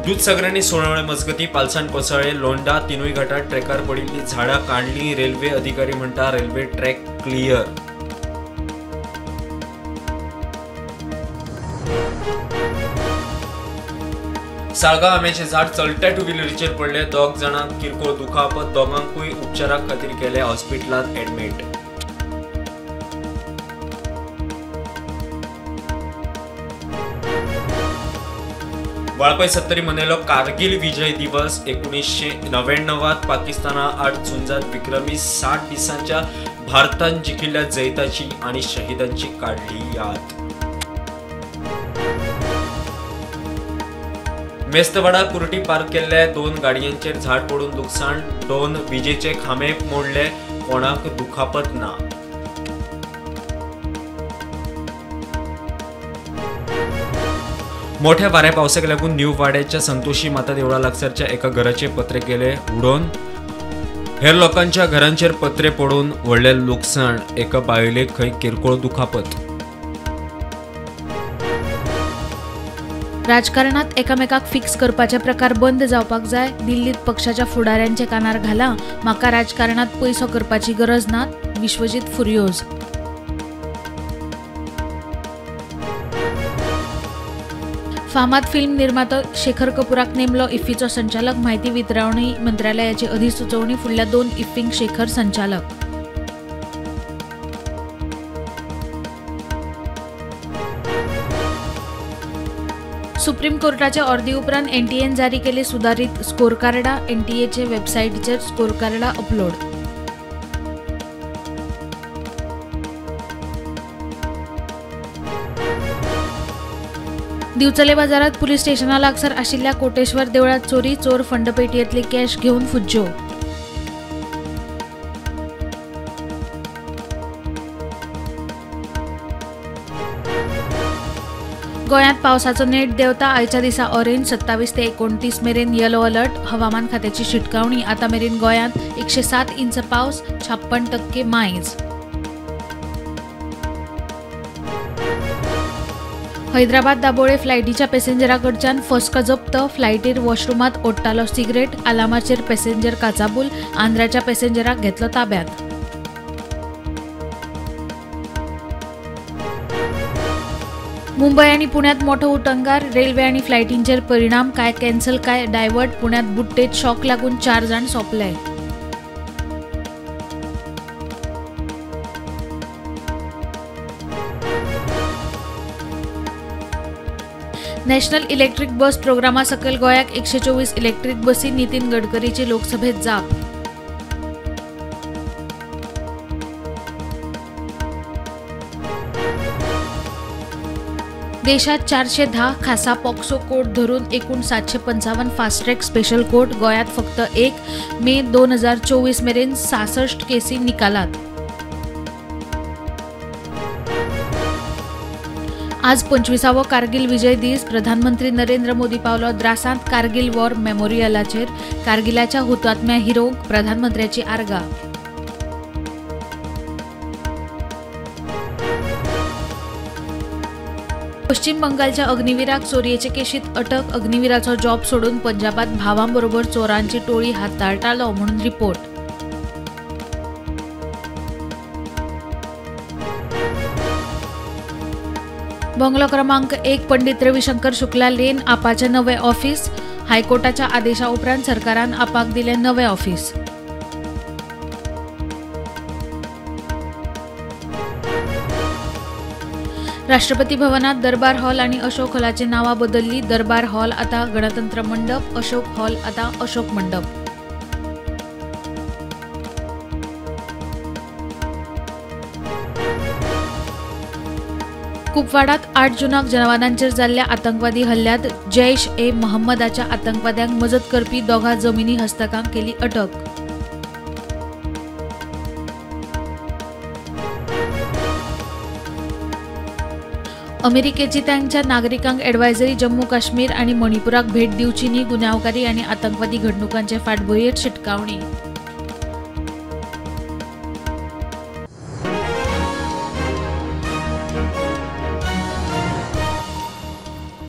दूधसागरांनी सोडवणे मजगती पालसाण कोसळ्ळे लोंढा तिनूय घाटात ट्रॅकार पडिल्ली झाडां काढली रेल्वे अधिकारी म्हणटा रेल्वे ट्रॅक क्लियर। साळगांव आंब्याचे झाड चलत्या टू व्हीलरीचेर पडले, दोग जाणांक किरकोळ दुखापत, दोगांकूय उपचारा खातीर केले हॉस्पिटलांत ऍडमिट। वाळपय 70 मनयलो कारगिल विजय दिवस। 1999 पाकिस्ताना आड झुंजात विक्रमी 60 दिसांच्या भारतान जिखिल्ल्या जैताची आणि शहीदांची काढली याद। मेस्तवाडा कुर्टी पार्क केल्ल्या 2 गाडयांचेर झाड पडून लुकसाण, 2 विजेचे खांबे मोडले, कोणाक दुखापत ना। मोठ्या वाऱ्या पावसाक लागून न्यू वाड्याच्या संतोषी माता देवळा लागसारच्या एका घराचे पत्रे गेले उडोवन, हेर लोकांच्या घरांचेर पत्रे पडून व्हडले लुकसाण, एका बायलेक खंय किरकोळ दुखापत। राजकारणात एकामेकाक फिक्स करपाचे प्रकार बंद जावपाक जाय। दिल्लीत पक्षाच्या फुडाऱ्यांचे कानार घाला, म्हाका राजकारणात पयसो करपाची गरज ना, विश्वजीत फुर्योज। फामाद फिल्म निर्मातो शेखर कपूराक नेमलो इफ्फीचो संचालक, म्हायती वितरावणी मंत्रालयाची अधिसुचोवणी, फुडल्या 2 इफ्फींक शेखर संचालक। सुप्रीम कोर्टाच्या ऑर्दी उपरांत एनटीएन जारी केले सुधारित स्कोरकार्डा, एनटीएचे वेबसायटीचेर स्कोरकार्डा अपलोड। दिवचले बाजारात पुलीस स्टेशना लागसार आशिल्ल्या कोटेश्वर देवळात चोरी, चोर फंडपेटयेंतली कॅश घेवन फुज्जो। गोंयांत पावसाचो नेट देंवता, आयच्या दिसा ऑरेंज, 27 ते 29 मेरेन येलो अलर्ट। हवामान खात्याची शिटकावणी, आतां मेरेन गोंयांत 107 इंच पावस, 56% मायज। हैदराबाद दाबोळे फ्लायटीच्या पॅसेंजराकडच्यान फसका जप्त, फ्लायटीर वॉशरूमात ओडटालो सिगरेट, आलामाचेर पॅसेंजर काचाबूल, आंध्राच्या पॅसेंजराक घेतलो ताब्यात। मुंबई आणि पुण्यात मोठो उटंगार, रेल्वे आणि फ्लायटींचेर परिणाम, काय कॅन्सल काय डायवर्ट, पुण्यात बुट्टेत शॉक लागून 4 जाण सोंपले। नॅशनल इलेक्ट्रिक बस प्रोग्रामा सकयल गोंयाक 124 इलेक्ट्रिक बसी, नितीन गडकरीची लोकसभेत जाप। देशात 410 खासा पॉक्सो कोर्ट धरून एकूण 755 फास्ट ट्रॅक स्पेशल कोर्ट, गोंयात फक्त 1 मे 2024 मेरेन 66 केसी निकालात। आज 25वो कारगिल विजय दीस, प्रधानमंत्री नरेंद्र मोदी पावलो द्रासांत कारगिल वॉर मेमोरियलाचेर, कारगिलाच्या हुतात्म्या हिरोंक प्रधानमंत्र्याची आर्गा। पश्चिम बंगालच्या अग्निवीराक चोरयेचे केशीत अटक, अग्निवीराचो जॉब सोडून पंजाबात भावांबरोबर चोरांची टोळी हाताळटालो म्हणून रिपोर्ट। बंगलो क्रमांक 1 पंडित रविशंकर शुक्ला लेन, आपाचे नवे ऑफिस, हायकोर्टाच्या आदेशा उपरांत सरकारान आपाक दिले नवे ऑफिस। राष्ट्रपती भवनात दरबार हॉल आणि अशोक हॉलाची नावा बदलली, दरबार हॉल आता गणतंत्र मंडप, अशोक हॉल आता अशोक मंडप। कुपवाडात 8 जूनाक जवानांचेर जाल्ल्या आतंकवादी हल्ल्यात जैश-ए-मोहम्मदाच्या आतंकवाद्यांक मजत करपी 2 जमिनी हस्तकांक केली अटक। अमेरिकेची त्यांच्या नागरिकांक एडवायझरी जम्मू काश्मीर आणि मणिपुराक भेट दिवची न्ही, गुन्यांवकारी आणि आतंकवादी घडणुकांचे फाटभुंयेर शिटकावणी।